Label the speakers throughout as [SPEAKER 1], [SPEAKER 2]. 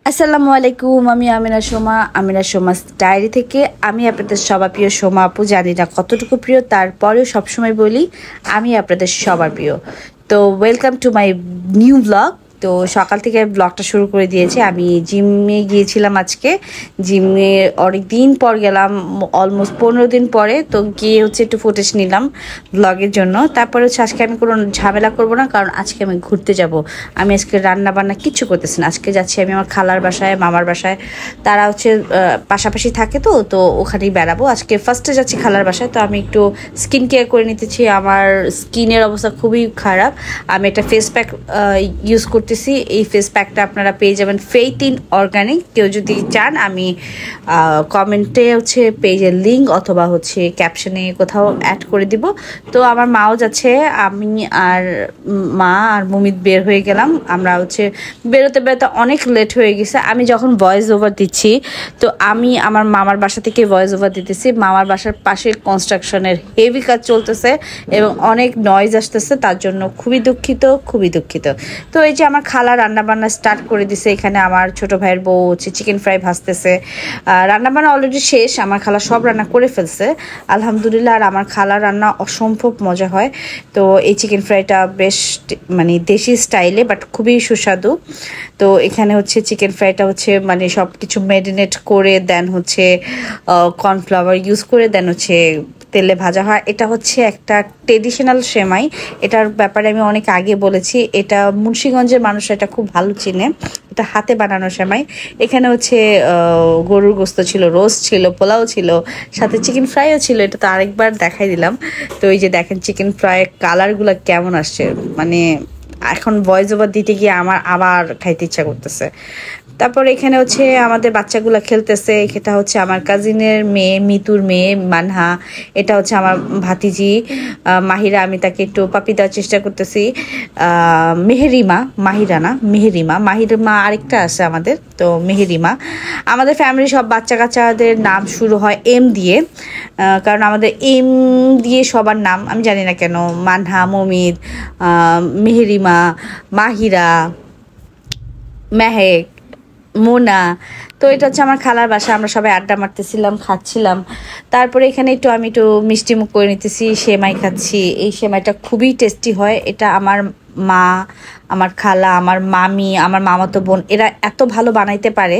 [SPEAKER 1] আসসালামু আলাইকুম। আমি আমিনা সোমাস ডায়েরি থেকে। আমি আপনাদের সবার প্রিয় সোমা আপু। জানি না কতটুকু প্রিয়, তারপরেও সবসময় বলি আমি আপনাদের সবার প্রিয়। তো welcome to my new blog. তো সকাল থেকে ব্লগটা শুরু করে দিয়েছি। আমি জিমে গিয়েছিলাম আজকে। জিমে অনেক দিন পর গেলাম, অলমোস্ট 15 দিন পরে। তো গিয়ে একটু ফুটেজ নিলাম ব্লগের জন্য। তারপরে আজকে আমি কোনো ঝামেলা করব না, কারণ আজকে আমি ঘুরতে যাব। আমি আজকে রান্না বান্না কিচ্ছু করতেছি না। আজকে যাচ্ছি আমি আমার খালার বাসায়, মামার বাসায়। তারা পাশাপাশি থাকে, তো ওখানেই বেড়াবো। আজকে ফার্স্টে যাচ্ছি খালার বাসায়। তো আমি একটু স্কিন কেয়ার করে নিতেছি। আমার স্কিনের অবস্থা খুবই খারাপ। আমি একটা ফেস প্যাক ইউজ করতেছি। এই ফেস প্যাকটা আপনারা পেয়ে যাবেন ফেইটিন অর্গানিক। কেউ যদি চান আমি কমেন্টে পেজের লিঙ্ক অথবা ক্যাপশনে কোথাও অ্যাড করে দিব। তো আমার মাও যাচ্ছে, আমি আর মা আর মুমিত বের হয়ে গেলাম। আমরা বেরোতে বেরোতে অনেক লেট হয়ে গেছে। আমি যখন ভয়েস ওভার দিচ্ছি, তো আমি আমার মামার বাসা থেকে ভয়েস ওভার দিতেছি। মামার বাসার পাশে কনস্ট্রাকশনের হেভি কাজ চলতেছে এবং অনেক নয়েজ আসতেছে, তার জন্য খুবই দুঃখিত। তো এই যে আমার খালা রান্নাবান্না স্টার্ট করে দিছে। এখানে আমার ছোট ভাইয়ের বউ চিকেন ফ্রাই ভাজতেছে। রান্নাবান্না অলরেডি শেষ, আমার খালা সব রান্না করে ফেলছে আলহামদুলিল্লাহ। আর আমার খালা রান্না অসম্ভব মজা হয়। তো এই চিকেন ফ্রাইটা বেশ দেশি স্টাইলে, বাট খুবই সুস্বাদু। তো এখানে চিকেন ফ্রাইটা সব কিছু ম্যারিনেট করে দেন কর্নফ্লাওয়ার ইউজ করে দেন তেলে ভাজা হয়। এটা একটা ট্রেডিশনাল সেমাই। এটার ব্যাপারে আমি অনেক আগে বলেছি। এটা মুন্সিগঞ্জের মানুষরা এটা খুব ভালো চিনে। এটা হাতে বানানো সেমাই। এখানে গরুর গোস্ত ছিল, রোস্ট ছিল, পোলাও ছিল, সাথে চিকেন ফ্রাইও ছিল। এটা তো আরেকবার দেখাই দিলাম। তো এই যে দেখেন চিকেন ফ্রাইয়ের কালারগুলো কেমন আসছে। এখন ভয়েস ওভার দিতে গিয়ে আমার আবার খাইতে ইচ্ছা করতেছে। তারপর এখানে আমাদের বাচ্চাগুলো খেলতেছে। এটা আমার কাজিনের মেয়ে, মিতুর মেয়ে মানহা। এটা আমার ভাতিজি মাহিরা। আমি তাকে একটু পাপি দেওয়ার চেষ্টা করতেছি। মেহেরিমা, মাহিরা না, মেহেরিমা আরেকটা আছে আমাদের। তো মেহেরিমা। আমাদের ফ্যামিলি সব বাচ্চা কাচ্চাদের নাম শুরু হয় এম দিয়ে, কারণ আমাদের এম দিয়ে সবার নাম। আমি জানি না কেন। মানহা, মমিদ, মেহেরিমা, মাহিরা, মেহেক, মোনা। তো এটা আমার খালার বাসা। আমরা সবাই আড্ডা মারতেছিলাম, খাচ্ছিলাম। তারপরে এখানে আমি একটু মিষ্টি মুখ করে নিতেছি, সেমাই খাচ্ছি। এই সেমাইটা খুবই টেস্টি হয়। এটা আমার মা, আমার খালা, আমার মামি, আমার মামাতো বোন, এরা এত ভালো বানাইতে পারে।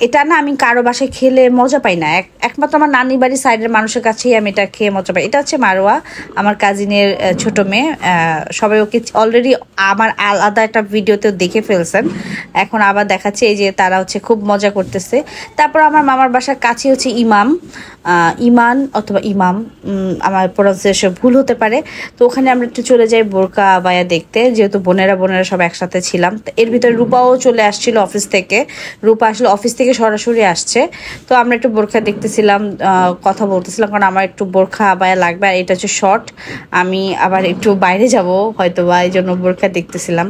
[SPEAKER 1] এটা না আমি কারো বাসায় খেলে মজা পাই না। একমাত্র আমার নানি বাড়ির সাইডের মানুষের কাছেই আমি এটা খেয়ে মজা পাই। এটা মারোয়া, আমার কাজিনের ছোট মেয়ে। সবাই ওকে অলরেডি আমার আলাদা একটা ভিডিওতেও দেখে ফেলছেন। এখন আবার দেখাচ্ছে। এই যে তারা খুব মজা করতেছে। তারপর আমার মামার বাসার কাছে ইমান অথবা ইমাম, আমার প্রনাউন্সিয়েশন ভুল হতে পারে। তো ওখানে আমরা একটু চলে যাই বোরকা আবায়া দেখতে, যেহেতু বোনেরা সব একসাথে ছিলাম। এর ভিতরে রূপাও চলে আসছিল অফিস থেকে। রূপা আসলে অফিস থেকে সরাসরি আসছে। তো আমরা একটু বোরখা দেখতেছিলাম, কথা বলতেছিলাম, কারণ আমার একটু বোরখা আবায়া লাগবে। আর এটা শর্ট, আমি আবার একটু বাইরে যাব হয়তো বা, এই জন্য বোরখা দেখতেছিলাম।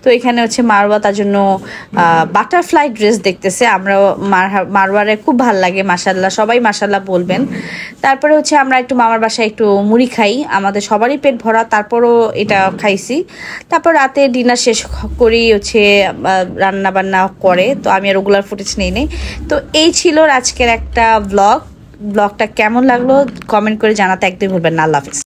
[SPEAKER 1] তো এখানে মারওয়া তার জন্য বাটারফ্লাই ড্রেস দেখতেছে। আমরা মারওয়ারে খুব ভাল লাগে, মাশাল্লাহ, সবাই মাশাল্লাহ বলবেন। তারপরে আমরা একটু মামার বাসায় একটু মুড়ি খাই। আমাদের সবারই পেট ভরা, তারপরও এটা খাইছি। তারপর রাতে ডিনার শেষ করি রান্না বান্না করে। তো আমি আর ওগুলার ফুটেজ নেই। তো এই ছিল আজকের একটা ব্লগটা কেমন লাগলো কমেন্ট করে জানাতে একদমই ভুলবেন না। আল্লাহ হাফেজ।